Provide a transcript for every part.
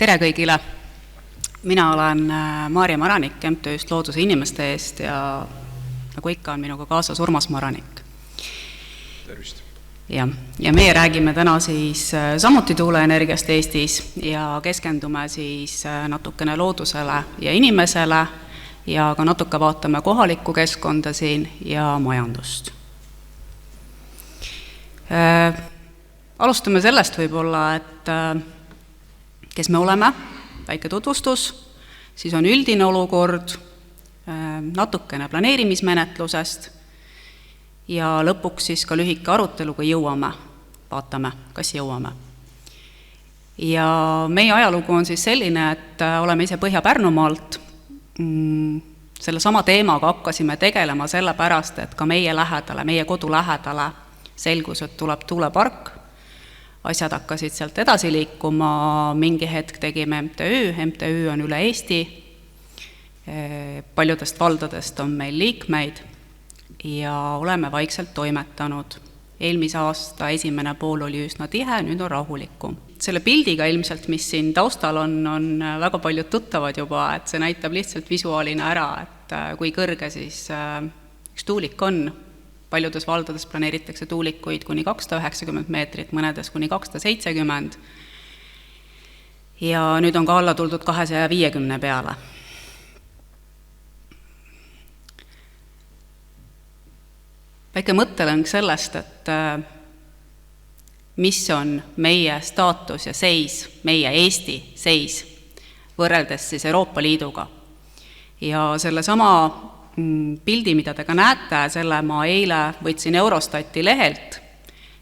Tere kõigile! Mina olen Maarja Maranik MTÜ-st Looduse inimeste eest ja nagu ikka on minuga kaasas Urmas Maranik. Tervist! Ja meie räägime täna siis samuti tuuleenergiast Eestis ja keskendume siis natukene loodusele ja inimesele ja ka natuke vaatame kohalikku keskkonda siin ja majandust. Alustame sellest võib-olla, et kes me oleme, väike tutvustus, siis on üldine olukord, natukene planeerimismenetlusest ja lõpuks siis ka lühike arutelu, kui jõuame, vaatame, kas jõuame. Ja meie ajalugu on siis selline, et oleme ise Põhja-Pärnumaalt, selle sama teemaga hakkasime tegelema sellepärast, et ka meie lähedale, meie kodu lähedale selgus, et tuleb tuulepark, asjad hakkasid sealt edasi liikuma, mingi hetk tegime MTÜ on üle Eesti, paljudest valdadest on meil liikmeid ja oleme vaikselt toimetanud. Eelmise aasta esimene pool oli üsna tihe, nüüd on rahulikum. Selle pildiga ilmselt, mis siin taustal on väga paljud tuttavad juba, et see näitab lihtsalt visuaalina ära, et kui kõrge siis üks tuulik on. Paljudes valdades planeeritakse tuulikuid kuni 290 meetrit, mõnedes kuni 270 ja nüüd on ka alla tuldud 250 peale. Väike mõttelõng sellest, et mis on meie staatus ja seis, meie Eesti seis, võrreldes siis Euroopa Liiduga. Ja selle sama pildi, mida te ka näete, selle ma eile võtsin Eurostati lehelt.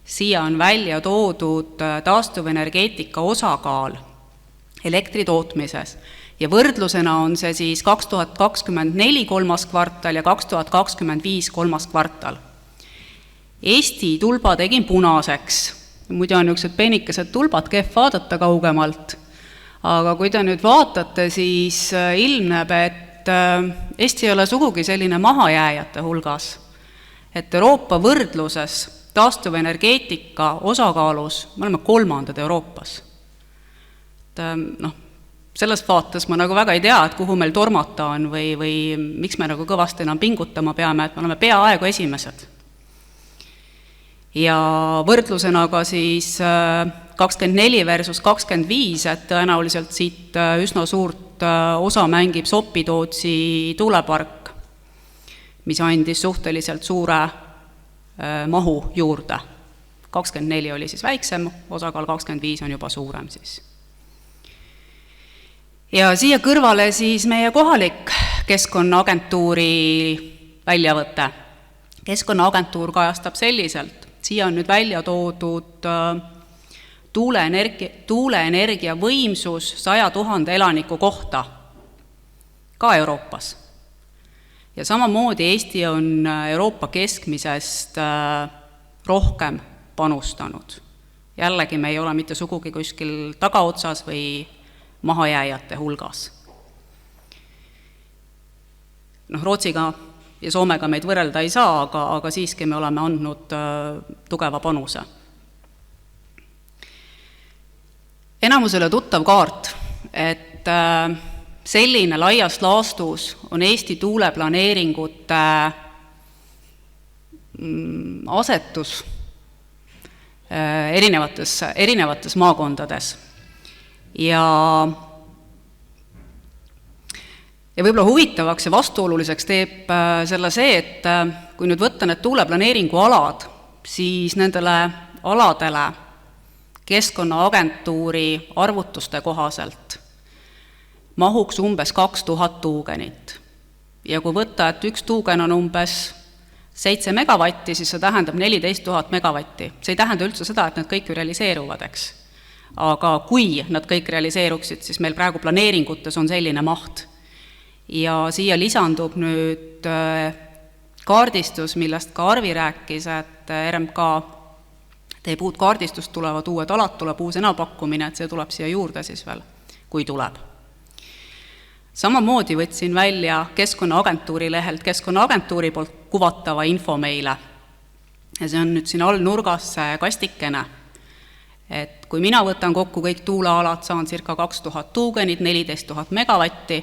Siia on välja toodud taastuvenergeetika osakaal elektri tootmises ja võrdlusena on see siis 2024 kolmas kvartal ja 2025 kolmas kvartal. Eesti tulba tegin punaseks, muidu on niisugused peenikesed tulbad, kehv vaadata kaugemalt, aga kui te nüüd vaatate, siis ilmneb, et Eesti ei ole sugugi selline mahajääjate hulgas, et Euroopa võrdluses taastuvenergeetika osakaalus me oleme kolmandad Euroopas. Selles vaates ma nagu väga ei tea, et kuhu meil tormata on või miks me nagu kõvasti enam pingutama peame, et me oleme peaaegu esimesed. Ja võrdlusena ka siis 24 versus 25, et tõenäoliselt siit üsna suurt osa mängib Sopi-Tootsi tuulepark, mis andis suhteliselt suure mahu juurde. 24 oli siis väiksem, osakaal 25 on juba suurem siis. Ja siia kõrvale siis meie kohalik Keskkonnaagentuuri väljavõte. Keskkonnaagentuur kajastab selliselt, siia on nüüd välja toodud tuuleenergia võimsus 100 000 elaniku kohta, ka Euroopas. Ja samamoodi Eesti on Euroopa keskmisest rohkem panustanud. Jällegi me ei ole mitte sugugi kuskil tagaotsas või mahajääjate hulgas. Rootsiga ja Soomega meid võrrelda ei saa, aga siiski me oleme andnud tugeva panuse. Enamusele tuttav kaart, et selline laias laastus on Eesti tuuleplaneeringute asetus erinevates maakondades. Ja võib-olla huvitavaks ja vastuoluliseks teeb selle see, et kui nüüd võtta need tuuleplaneeringu alad, siis nendele aladele Keskkonnaagentuuri arvutuste kohaselt mahuks umbes 2000 tuugenit. Ja kui võtta, et üks tuugen on umbes 7 megavatti, siis see tähendab 14 000 megavatti. See ei tähenda üldse seda, et nad kõik realiseeruvad, eks. Aga kui nad kõik realiseeruksid, siis meil praegu planeeringutes on selline maht. Ja siia lisandub nüüd kaardistus, millest ka Arvi rääkis, et RMK teeb uut kaardistust, tulevad uued alad, tuleb uus enapakkumine, et see tuleb siia juurde siis veel, kui tuleb. Samamoodi võtsin välja Keskkonnaagentuuri lehelt Keskkonnaagentuuri poolt kuvatava info meile. Ja see on nüüd siin all nurgas kastikene, Et kui mina võtan kokku kõik tuulealad, saan circa 2000 tuugenit, 14 000 megavatti,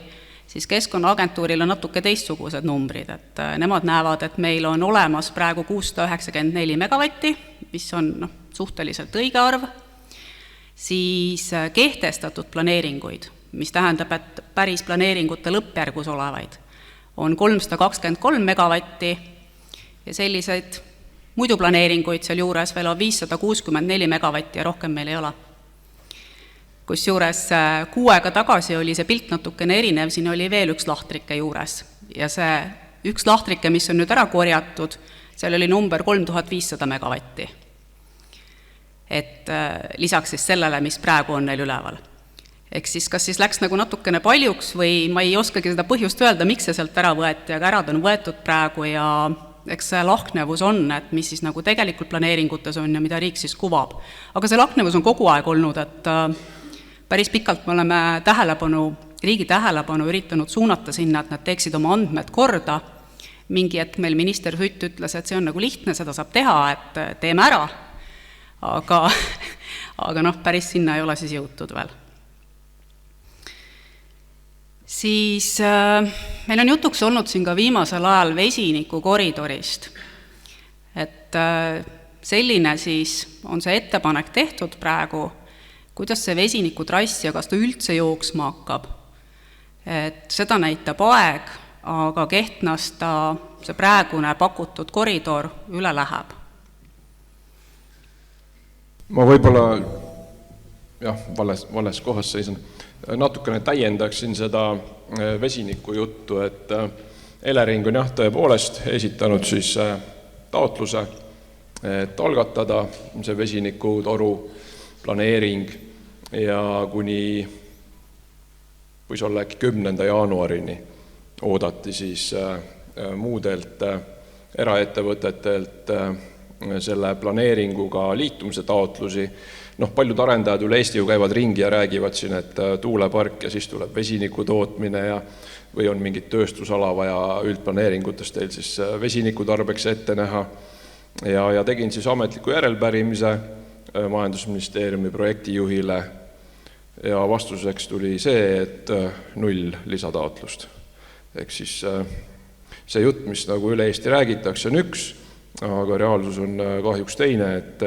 siis Keskkonnaagentuuril on natuke teistsugused numbrid, et nemad näevad, et meil on olemas praegu 694 megavatti, mis on suhteliselt õige arv, siis kehtestatud planeeringuid, mis tähendab, et päris planeeringute lõppjärgus olevaid, on 323 megavatti ja selliseid muidu planeeringuid seal juures veel on 564 megavatti ja rohkem meil ei ole. Kusjuures kuu aega tagasi oli see pilt natukene erinev, siin oli veel üks lahtrike juures ja see üks lahtrike, mis on nüüd ära korjatud, seal oli number 3500 megavatti. Et lisaks siis sellele, mis praegu on neil üleval. Eks siis kas siis läks nagu natukene paljuks või ma ei oskagi seda põhjust öelda, miks see sealt ära võeti, aga ärad on võetud praegu ja eks see lahknevus on, et mis siis nagu tegelikult planeeringutes on ja mida riik siis kuvab. Aga see lahknevus on kogu aeg olnud, et päris pikalt me oleme riigi tähelepanu üritanud suunata sinna, et nad teeksid oma andmed korda. Mingi hetk meil minister Hütt ütles, et see on nagu lihtne, seda saab teha, et teeme ära, aga päris sinna ei ole siis jõutud veel. Siis meil on jutuks olnud siin ka viimasel ajal vesiniku koridorist. Et selline siis on see ettepanek tehtud praegu, kuidas see vesinikutrass ja kas ta üldse jooksma hakkab. Et seda näitab aeg, aga Kehtnas see praegune pakutud koridor üle läheb. Ma võib-olla vales kohas seisan. Natukene täiendaksin seda vesiniku juttu, et Elering on tõepoolest esitanud siis taotluse, et algatada see vesinikutoru planeering ja kuni võis olla äkki 10. jaanuarini oodati siis muudelt eraettevõtetelt selle planeeringuga liitumise taotlusi. Paljud arendajad üle Eesti ju käivad ringi ja räägivad siin, et tuulepark ja siis tuleb vesiniku tootmine või on mingit tööstusala vaja üldplaneeringutest teil siis vesiniku tarbeks ette näha. Ja tegin siis ametliku järelpärimise Majandusministeeriumi projektijuhile ja vastuseks tuli see, et 0 lisataotlust. Ehk siis see jutt, mis nagu üle Eesti räägitakse, on üks, aga reaalsus on kahjuks teine, et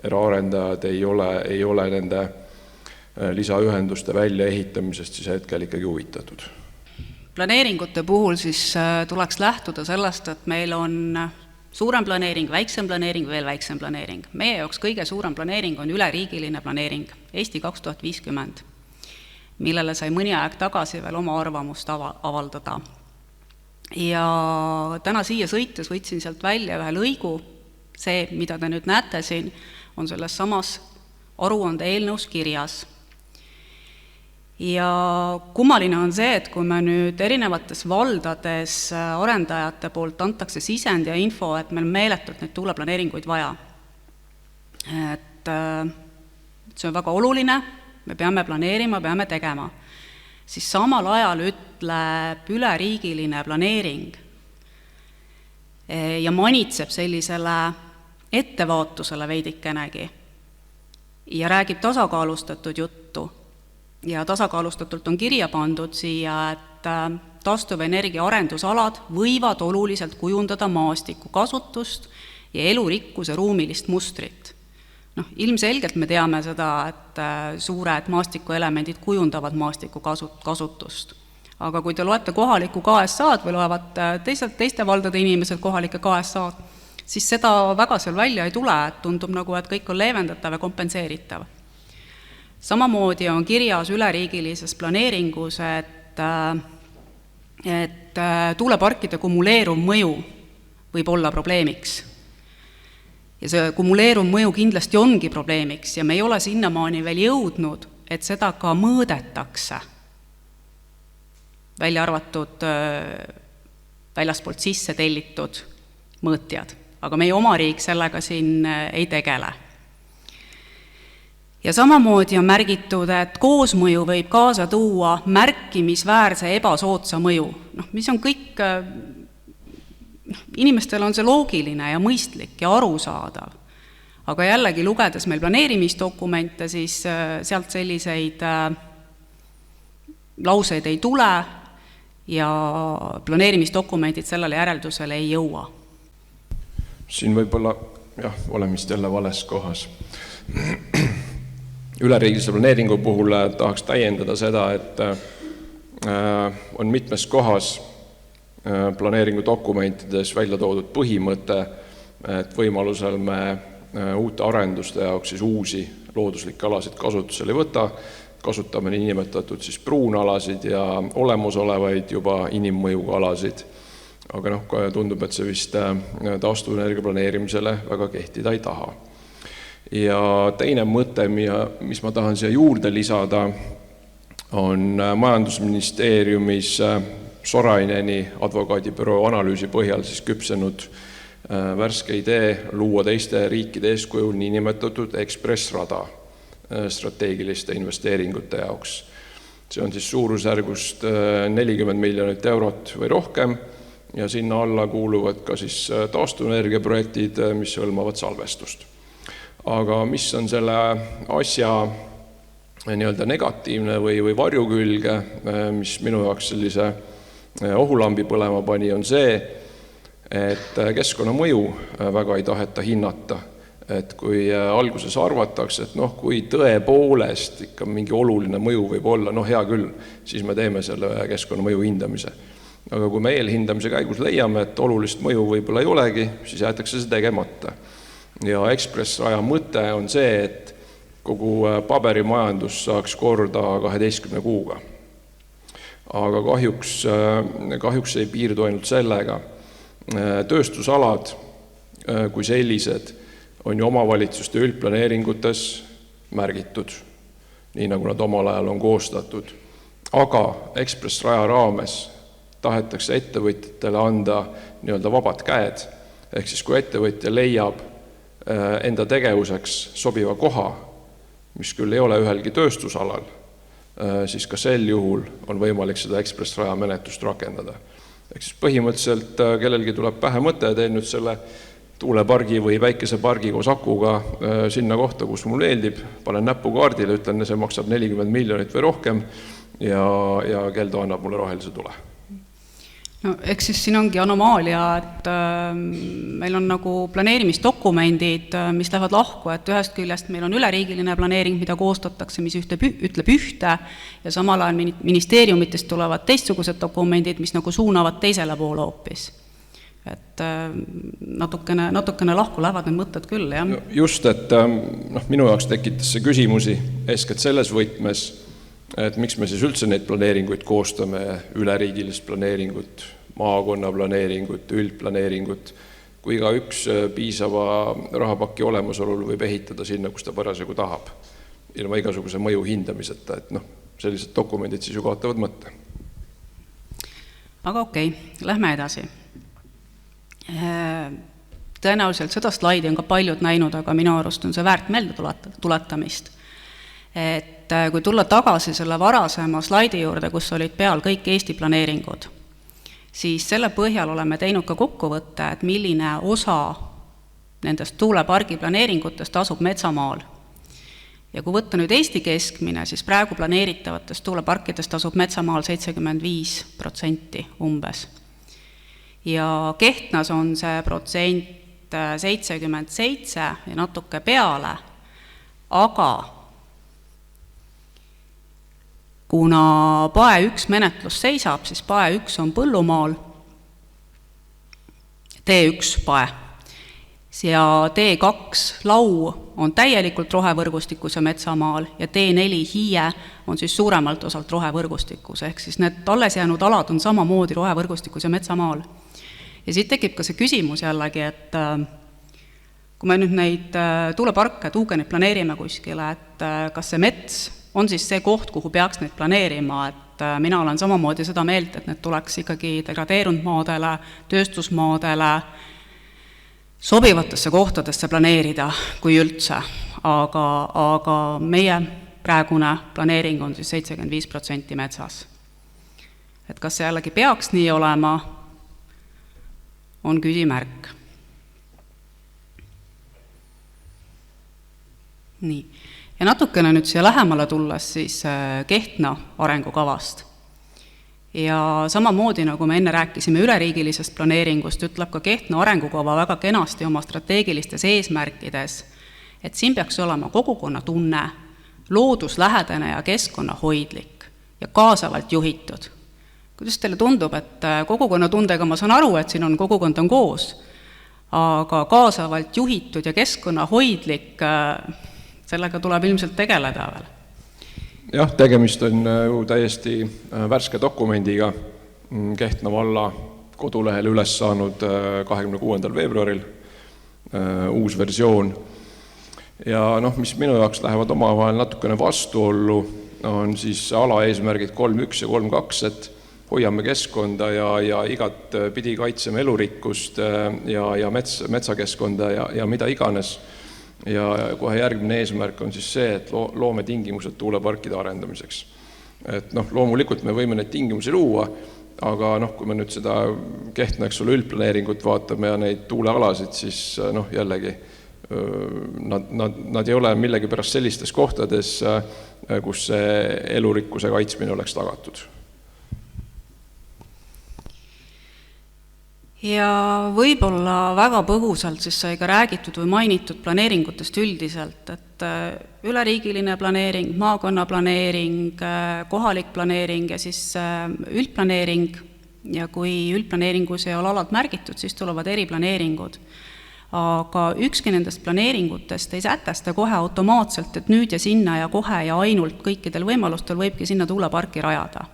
eraarendajad ei ole nende lisaühenduste väljaehitamisest siis hetkel ikkagi huvitatud. Planeeringute puhul siis tuleks lähtuda sellest, et meil on suurem planeering, väiksem planeering, veel väiksem planeering. Meie jaoks kõige suurem planeering on üleriigiline planeering Eesti 2050, millele sai mõni aeg tagasi veel oma arvamust avaldada. Ja täna siia sõites võtsin sealt välja ühe lõigu, see, mida te nüüd näete siin, on selles samas aruande eelnõus kirjas. Ja kummaline on see, et kui me nüüd erinevates valdades arendajate poolt antakse sisend ja info, et meil meeletult neid tuuleplaneeringuid vaja. Et see on väga oluline, me peame planeerima, peame tegema. Siis samal ajal ütleb üleriigiline planeering ja manitseb sellisele ettevaatusele veidikenegi ja räägib tasakaalustatud juttu. Ja tasakaalustatult on kirja pandud siia, et taastuvenergia arendusalad võivad oluliselt kujundada maastiku kasutust ja elurikkuse ruumilist mustrit. Ilmselgelt me teame seda, et suured maastikuelemendid kujundavad maastiku kasutust. Aga kui te loete kohalikku KSA-d või loevad teiste valdade inimesed kohalike KSA-d, siis seda väga seal välja ei tule, et tundub nagu, et kõik on leevendatav ja kompenseeritav. Samamoodi on kirjas üleriigilises planeeringus, et tuuleparkide kumuleeruv mõju võib olla probleemiks. Ja see kumuleeruv mõju kindlasti ongi probleemiks ja me ei ole sinnamaani veel jõudnud, et seda ka mõõdetakse. Välja arvatud väljaspoolt sisse tellitud mõõtjad. Aga meie oma riik sellega siin ei tegele. Ja samamoodi on märgitud, et koosmõju võib kaasa tuua märkimisväärse ebasoodsa mõju, mis on kõik, inimestel on see loogiline ja mõistlik ja arusaadav. Aga jällegi lugedes meil planeerimisdokumente, siis sealt selliseid lauseid ei tule ja planeerimisdokumendid sellele järeldusele ei jõua. Siin võib-olla, jah, oleme vist jälle vales kohas. Üleriigilise planeeringu puhul tahaks täiendada seda, et on mitmes kohas planeeringu dokumentides välja toodud põhimõte, et võimalusel me uute arenduste jaoks siis uusi looduslikke alasid kasutusele ei võta, kasutame niinimetatud siis pruunalasid ja olemasolevaid juba inimmõjuga alasid. Aga tundub, et see vist taastuvenergia planeerimisele väga kehtida ei taha. Ja teine mõte, mis ma tahan siia juurde lisada, on Majandusministeeriumis Soraineni advokaadibüroo analüüsi põhjal siis küpsenud värske idee luua teiste riikide eeskujul niinimetatud ekspressrada strateegiliste investeeringute jaoks. See on siis suurusjärgust 40 miljonit eurot või rohkem ja sinna alla kuuluvad ka siis taastuvenergia projektid, mis hõlmavad salvestust. Aga mis on selle asja nii-öelda negatiivne või varjukülge, mis minu jaoks sellise ohulambi põlema pani, on see, et keskkonnamõju väga ei taheta hinnata. Et kui alguses arvatakse, et kui tõepoolest ikka mingi oluline mõju võib olla, hea küll, siis me teeme selle keskkonnamõju hindamise. Aga kui me eelhindamise käigus leiame, et olulist mõju võib-olla ei olegi, siis jäetakse see tegemata. Ja ekspressraja mõte on see, et kogu paberimajandus saaks korda 12 kuuga. Aga kahjuks ei piirdu ainult sellega. Tööstusalad kui sellised on ju omavalitsuste üldplaneeringutes märgitud, nii nagu nad omal ajal on koostatud. Aga ekspressraja raames tahetakse ettevõtjatele anda nii-öelda vabad käed, ehk siis kui ettevõtja leiab enda tegevuseks sobiva koha, mis küll ei ole ühelgi tööstusalal, siis ka sel juhul on võimalik seda ekspressraja menetlust rakendada. Ehk siis põhimõtteliselt kellelgi tuleb pähe mõte, teen nüüd selle tuulepargi või päikesepargi koos akuga sinna kohta, kus mul meeldib, panen näppu kaardile, ütlen, see maksab 40 miljonit või rohkem ja Keldo annab mulle rohelise tule. Eks siis siin ongi anomaalia, et meil on nagu planeerimisdokumendid, mis lähevad lahku, et ühest küljest meil on üleriigiline planeering, mida koostatakse, mis ütleb ühte ja samal ajal ministeeriumitest tulevad teistsugused dokumendid, mis nagu suunavad teisele poole hoopis. Et natukene lahku lähevad need mõtted küll, jah. Just, et minu jaoks tekitas see küsimusi eeskätt selles võtmes, et miks me siis üldse neid planeeringuid koostame, üleriigilist planeeringut, maakonna planeeringut, üldplaneeringut, kui iga üks piisava rahapaki olemasolul võib ehitada sinna, kus ta parasjagu tahab, ilma igasuguse mõju hindamiseta, et sellised dokumendid siis ju kaotavad mõtte. Aga okei, lähme edasi. Tõenäoliselt seda slaidi on ka paljud näinud, aga minu arust on see väärt meelde tuletamist. Et kui tulla tagasi selle varasema slaidi juurde, kus olid peal kõik Eesti planeeringud, siis selle põhjal oleme teinud ka kokkuvõtte, et milline osa nendest tuulepargi planeeringutest asub metsamaal. Ja kui võtta nüüd Eesti keskmine, siis praegu planeeritavatest tuuleparkidest asub metsamaal 75% umbes. Ja Kehtnas on see protsent 77 ja natuke peale, aga kuna PAE 1 menetlus seisab, siis PAE 1 on põllumaal, T1 PAE ja T2 lau on täielikult rohevõrgustikus ja metsamaal ja T4 hiie on siis suuremalt osalt rohevõrgustikus, ehk siis need alles jäänud alad on samamoodi rohevõrgustikus ja metsamaal. Ja siit tekib ka see küsimus jällegi, et kui me nüüd neid tuuleparke, tuugenid planeerime kuskile, et kas see mets on siis see koht, kuhu peaks neid planeerima, et mina olen samamoodi seda meelt, et need tuleks ikkagi degradeerunud maadele, tööstusmaadele, sobivatesse kohtadesse planeerida, kui üldse, aga meie praegune planeering on siis 75% metsas. Et kas see jällegi peaks nii olema, on küsimärk. Nii. Ja natukene nüüd siia lähemale tulles siis Kehtna arengukavast. Ja samamoodi, nagu me enne rääkisime üleriigilisest planeeringust, ütleb ka Kehtna arengukava väga kenasti oma strateegilistes eesmärkides, et siin peaks olema kogukonna tunne, looduslähedane ja keskkonnahoidlik ja kaasavalt juhitud. Kuidas teile tundub, et kogukonna tundega ma saan aru, et siin on kogukond on koos, aga kaasavalt juhitud ja keskkonnahoidlik, sellega tuleb ilmselt tegeleda veel? Jah, tegemist on ju täiesti värske dokumendiga, Kehtna valla kodulehel üles saanud 26. veebruaril uus versioon. Ja mis minu jaoks lähevad omavahel natukene vastuollu, on siis alaeesmärgid 3.1 ja 3.2, et hoiame keskkonda ja igat pidi kaitseme elurikkust ja metsakeskkonda ja mida iganes. Ja kohe järgmine eesmärk on siis see, et loome tingimused tuuleparkide arendamiseks. Et loomulikult me võime neid tingimusi luua, aga kui me nüüd seda Kehtna üldplaneeringut vaatame ja neid tuulealasid, siis jällegi nad ei ole millegi pärast sellistes kohtades, kus see elurikkuse kaitsmine oleks tagatud. Ja võib-olla väga põgusalt siis sai ka räägitud või mainitud planeeringutest üldiselt, et üleriigiline planeering, maakonna planeering, kohalik planeering ja siis üldplaneering ja kui üldplaneeringus ei ole alad märgitud, siis tulevad eriplaneeringud. Aga ükski nendest planeeringutest ei sätesta kohe automaatselt, et nüüd ja sinna ja kohe ja ainult kõikidel võimalustel võibki sinna tuuleparki rajada.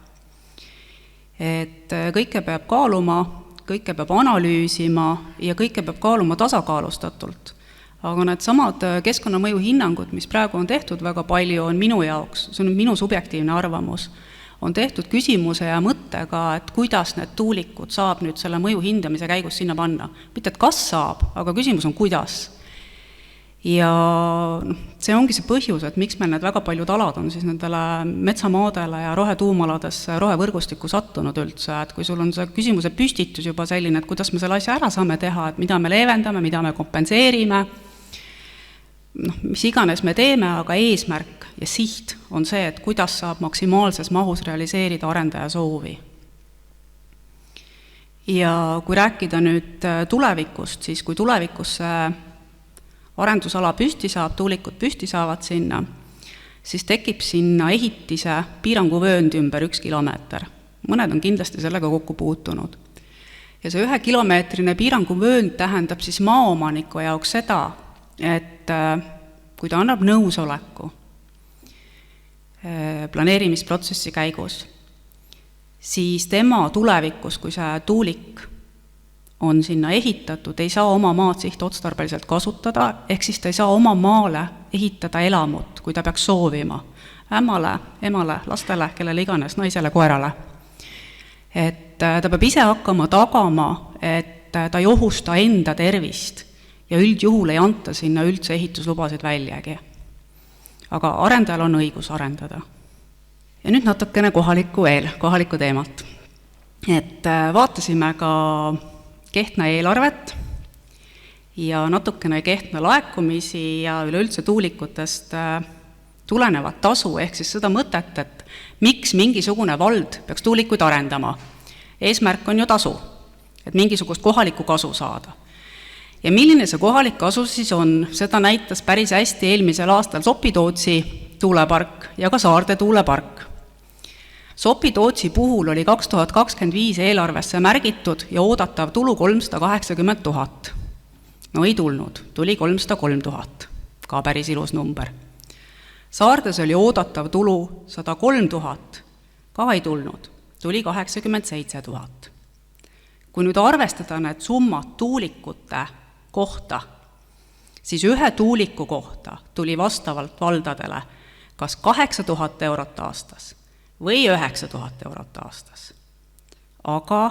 Et kõike peab kaaluma, kõike peab analüüsima ja kõike peab kaaluma tasakaalustatult. Aga need samad keskkonnamõju hinnangud, mis praegu on tehtud väga palju, on minu jaoks, see on minu subjektiivne arvamus, on tehtud küsimuse ja mõttega, et kuidas need tuulikud saab nüüd selle mõju hindamise käigus sinna panna. Mitte, et kas saab, aga küsimus on kuidas. Ja see ongi see põhjus, et miks meil need väga paljud alad on siis nendele metsamaadele ja rohetuumaladesse, rohevõrgustikku sattunud üldse, et kui sul on see küsimuse püstitus juba selline, et kuidas me selle asja ära saame teha, et mida me leevendame, mida me kompenseerime, mis iganes me teeme, aga eesmärk ja siht on see, et kuidas saab maksimaalses mahus realiseerida arendaja soovi. Ja kui rääkida nüüd tulevikust, siis kui tulevikus arendusala püsti saab, tuulikud püsti saavad sinna, siis tekib sinna ehitise piiranguvöönd ümber 1 kilomeeter. Mõned on kindlasti sellega kokku puutunud. Ja see 1 kilomeetrine piiranguvöönd tähendab siis maaomaniku jaoks seda, et kui ta annab nõusoleku planeerimisprotsessi käigus, siis tema tulevikus, kui see tuulik on sinna ehitatud, ei saa oma maad sihtotstarbeliselt kasutada, ehk siis ta ei saa oma maale ehitada elamut, kui ta peaks soovima. Ämmale, emale, lastele, kellele iganes, naisele, koerale. Et ta peab ise hakkama tagama, et ta ei ohusta enda tervist ja üldjuhul ei anta sinna üldse ehituslubasid väljagi. Aga arendajal on õigus arendada. Ja nüüd natukene kohalikku teemat. Et vaatasime ka Kehtna eelarvet ja natukene Kehtna laekumisi ja üleüldse tuulikutest tulenevat tasu, ehk siis seda mõtet, et miks mingisugune vald peaks tuulikuid arendama. Eesmärk on ju tasu, et mingisugust kohalikku kasu saada. Ja milline see kohalik kasu siis on, seda näitas päris hästi eelmisel aastal Sopi-Tootsi tuulepark ja ka Saarde tuulepark. Sopi-Tootsi puhul oli 2025 eelarvesse märgitud ja oodatav tulu 380 000. No ei tulnud, tuli 303 000, ka päris ilus number. Saardes oli oodatav tulu 103 000, ka ei tulnud, tuli 87 000. Kui nüüd arvestada need summad tuulikute kohta, siis ühe tuuliku kohta tuli vastavalt valdadele kas 8000 eurot aastas või 9000 eurot aastas. Aga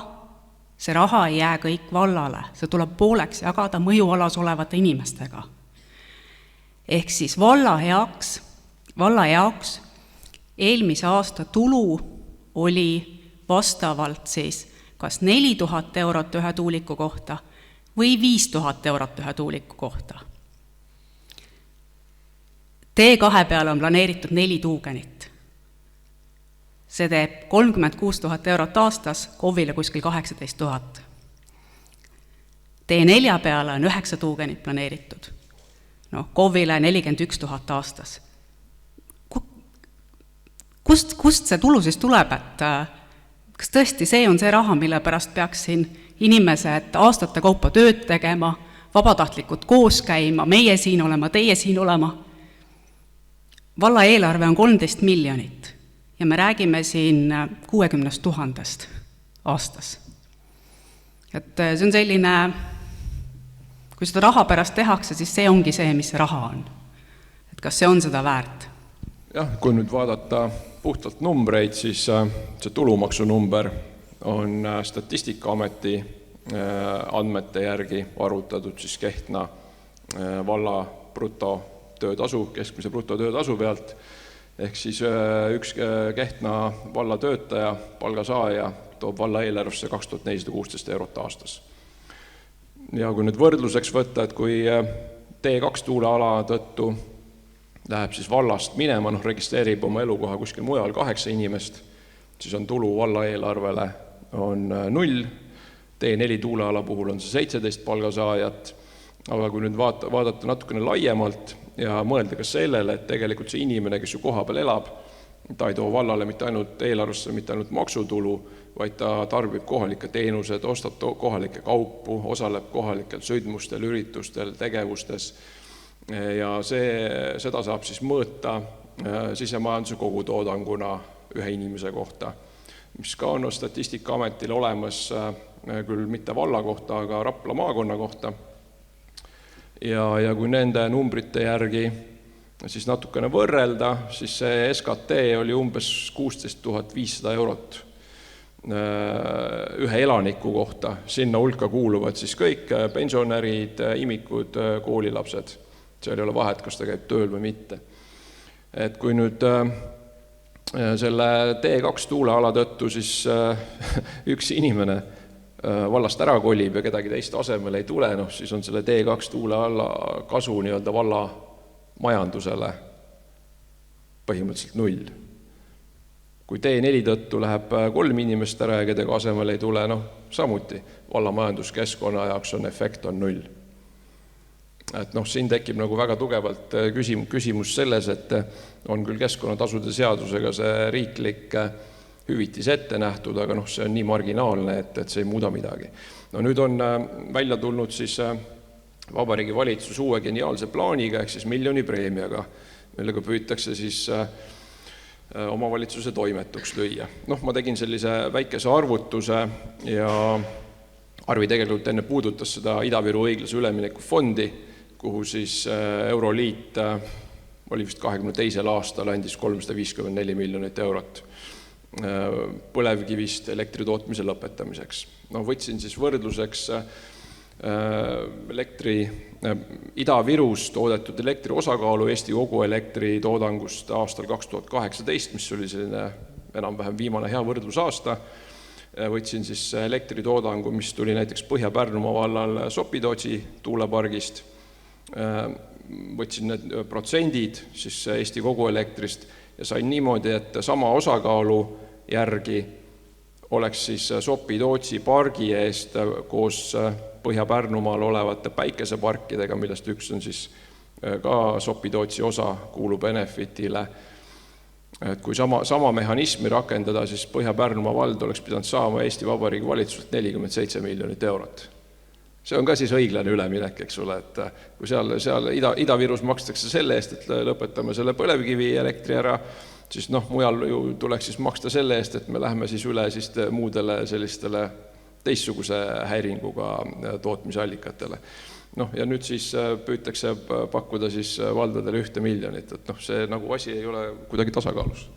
see raha ei jää kõik vallale, see tuleb pooleks jagada mõjualas olevate inimestega. Ehk siis valla jaoks eelmise aasta tulu oli vastavalt siis kas 4000 eurot ühe tuuliku kohta või 5000 eurot ühe tuuliku kohta. T2 peale on planeeritud 4 tuugenit. See teeb 36 000 eurot aastas, KOV-ile kuskil 18 000. T4 peale on 9 tuugenit planeeritud. KOV-ile 41 000 aastas. Kust see tulu siis tuleb, et kas tõesti see on see raha, mille pärast peaks siin inimesed aastate kaupa tööd tegema, vabatahtlikud koos käima, meie siin olema, teie siin olema? Valla eelarve on 13 miljonit ja me räägime siin 60 000 aastas. Et see on selline, kui seda raha pärast tehakse, siis see ongi see, mis see raha on. Et kas see on seda väärt? Jah, kui nüüd vaadata puhtalt numbreid, siis see tulumaksunumber on Statistikaameti andmete järgi arvutatud siis Kehtna valla brutotöötasu, keskmise brutotöötasu pealt, ehk siis üks Kehtna valla töötaja, palgasaaja toob valla eelarvesse 2416 eurot aastas. Ja kui nüüd võrdluseks võtta, et kui T2 tuuleala tõttu läheb siis vallast minema, registreerib oma elukoha kuskil mujal 8 inimest, siis on tulu valla eelarvele on 0, T4 tuuleala puhul on see 17 palgasaajat, aga kui nüüd vaadata natukene laiemalt ja mõelda ka sellele, et tegelikult see inimene, kes ju koha peal elab, ta ei too vallale mitte ainult eelarvesse, mitte ainult maksutulu, vaid ta tarbib kohalikke teenused, ostab kohalikke kaupu, osaleb kohalikel sündmustel, üritustel, tegevustes, ja seda saab siis mõõta sisemajanduse kogutoodanguna ühe inimese kohta, mis ka on Statistikaametil olemas küll mitte valla kohta, aga Rapla maakonna kohta. Ja kui nende numbrite järgi siis natukene võrrelda, siis see SKT oli umbes 16 500 eurot ühe elaniku kohta. Sinna hulka kuuluvad siis kõik pensionärid, imikud, koolilapsed. Seal ei ole vahet, kas ta käib tööl või mitte. Et kui nüüd selle T2 tuuleala tõttu siis üks inimene vallast ära kolib ja kedagi teist asemel ei tule, siis on selle T2 tuuleala kasu nii-öelda valla majandusele põhimõtteliselt 0. Kui T4 tõttu läheb 3 inimest ära ja kedagi asemel ei tule, samuti valla majanduskeskkonna jaoks on efekt on 0. Et siin tekib nagu väga tugevalt küsimus selles, et on küll keskkonnatasude seadusega see riiklik hüvitis ette nähtud, aga see on nii marginaalne, et see ei muuda midagi. Nüüd on välja tulnud siis Vabariigi Valitsus uue geniaalse plaaniga, ehk siis miljonipreemiaga, millega püütakse siis omavalitsuse toimetuks lüüa. Ma tegin sellise väikese arvutuse ja Arvi tegelikult enne puudutas seda Ida-Viru õiglase ülemineku fondi, kuhu siis Euroliit oli vist 22. aastal andis 354 miljonit eurot põlevkivist elektri tootmise lõpetamiseks. Võtsin siis võrdluseks Ida-Virus toodetud elektri osakaalu Eesti kogu elektri toodangust aastal 2018, mis oli selline enam-vähem viimane hea võrdlusaasta. Võtsin siis elektri toodangu, mis tuli näiteks Põhja-Pärnumaa vallal Sopi-Tootsi tuulepargist. Võtsin need protsendid siis Eesti kogu elektrist ja sain niimoodi, et sama osakaalu järgi oleks siis Sopi-Tootsi pargi eest koos Põhja-Pärnumaal olevate päikeseparkidega, millest üks on siis ka Sopi-Tootsi osa, kuulub Enefitile. Et kui sama mehhanismi rakendada, siis Põhja-Pärnumaa vald oleks pidanud saama Eesti Vabariigi valitsuselt 47 miljonit eurot. See on ka siis õiglane üleminek, eks ole, et kui seal Ida-Virus makstakse selle eest, et lõpetame selle põlevkivi elektri ära, siis mujal ju tuleks siis maksta selle eest, et me läheme siis üle siis muudele sellistele teistsuguse häiringuga tootmisallikatele. Ja nüüd siis püütakse pakkuda siis valdadele 1 miljonit, et see nagu asi ei ole kuidagi tasakaalus.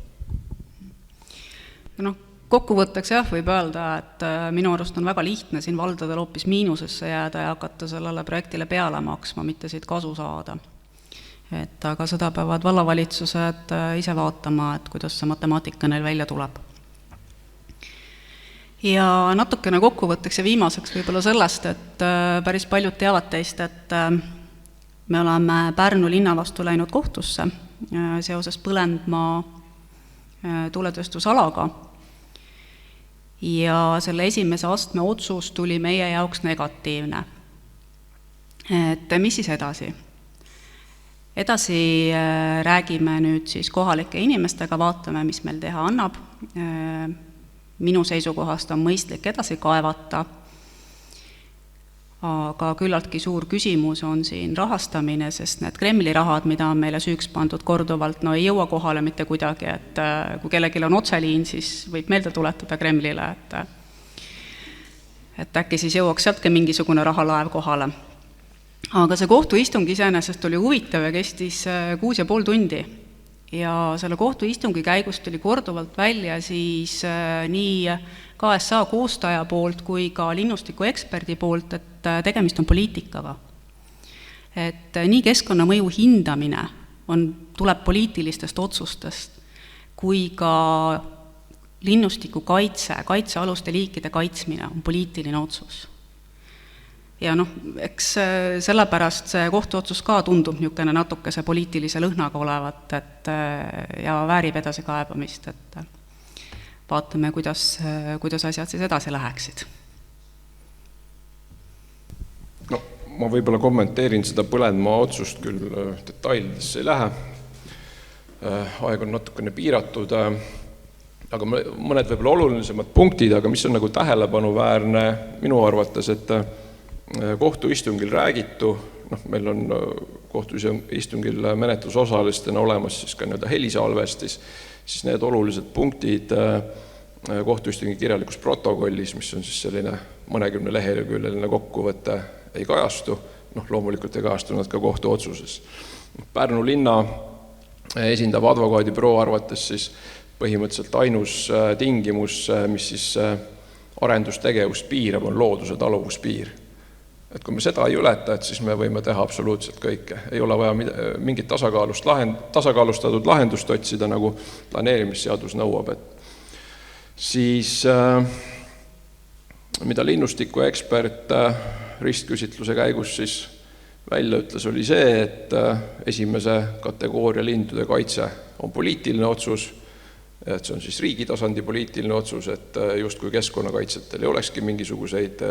Kokkuvõtteks võib öelda, et minu arust on väga lihtne siin valdadel hoopis miinusesse jääda ja hakata sellele projektile peale maksma, mitte siit kasu saada. Aga seda peavad vallavalitsused ise vaatama, et kuidas see matemaatika neil välja tuleb. Ja natukene kokkuvõtteks ja viimaseks võib-olla sellest, et päris paljud teavad teist, et me oleme Pärnu linna vastu läinud kohtusse seoses Põlendmaa tuuletööstusalaga ja selle esimese astme otsus tuli meie jaoks negatiivne. Et mis siis edasi? Edasi räägime nüüd siis kohalike inimestega, vaatame, mis meil teha annab. Minu seisukohast on mõistlik edasi kaevata, aga küllaltki suur küsimus on siin rahastamine, sest need Kremli rahad, mida on meile süüks pandud korduvalt, no ei jõua kohale mitte kuidagi, et kui kellelgi on otseliin, siis võib meelde tuletada Kremlile, et äkki siis jõuaks sealtki mingisugune rahalaev kohale. Aga see kohtuistung iseenesest oli huvitav ja kestis 6,5 tundi ja selle kohtuistungi käigus tuli korduvalt välja siis nii KSA koostaja poolt kui ka linnustiku eksperdi poolt, et tegemist on poliitikaga. Et nii keskkonnamõju hindamine tuleb poliitilistest otsustest, kui ka linnustiku kaitsealuste liikide kaitsmine on poliitiline otsus. Ja eks sellepärast see kohtuotsus ka tundub niisugune natukese poliitilise lõhnaga olevat, ja väärib edasi kaebamist, et vaatame, kuidas asjad siis edasi läheksid. No, ma võib-olla kommenteerin seda Põlendmaa otsust küll detailidesse ei lähe. Aeg on natukene piiratud, aga mõned võib-olla olulisemad punktid, aga mis on nagu tähelepanuväärne minu arvates, et kohtuistungil räägitu, meil on kohtuistungil menetlusosalistena olemas siis ka helisalvestis, siis need olulised punktid kohtuistungi kirjalikus protokollis, mis on siis selline mõnekümne leheküljeline kokkuvõte, ei kajastu, loomulikult ei kajastu nad ka kohtuotsuses. Pärnu linna esindav advokaadibüroo arvates siis põhimõtteliselt ainus tingimus, mis siis arendustegevust piirab, on looduse taluvuspiir. Et kui me seda ei ületa, et siis me võime teha absoluutselt kõike. Ei ole vaja mingit tasakaalustatud lahendust otsida, nagu planeerimisseadus nõuab. Siis, mida linnustiku ekspert ristküsitluse käigus siis välja ütles, oli see, et esimese kategooria lindude kaitse on poliitiline otsus, et see on siis riigi tasandi poliitiline otsus, et just kui keskkonnakaitsetel ei olekski mingisuguseid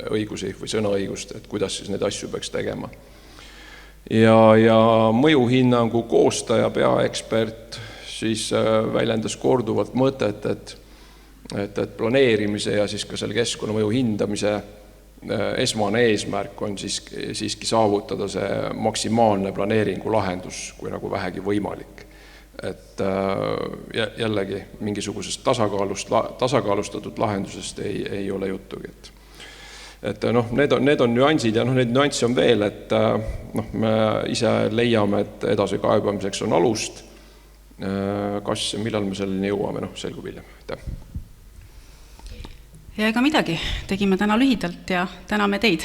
õigusi või sõnaõigust, et kuidas siis neid asju peaks tegema. Ja mõjuhinnangu koostaja peaekspert siis väljendas korduvalt mõtet, et planeerimise ja siis ka selle keskkonnamõju hindamise esmane eesmärk on siiski saavutada see maksimaalne planeeringu lahendus, kui nagu vähegi võimalik. Et jällegi mingisugusest tasakaalustatud lahendusest ei ole juttugi. Et need on nüansid ja neid nüansse on veel, et me ise leiame, et edasi kaebamiseks on alust. Kas ja millal me selleni jõuame, selgub hiljem. Ja ega midagi, tegime täna lühidalt ja täname teid.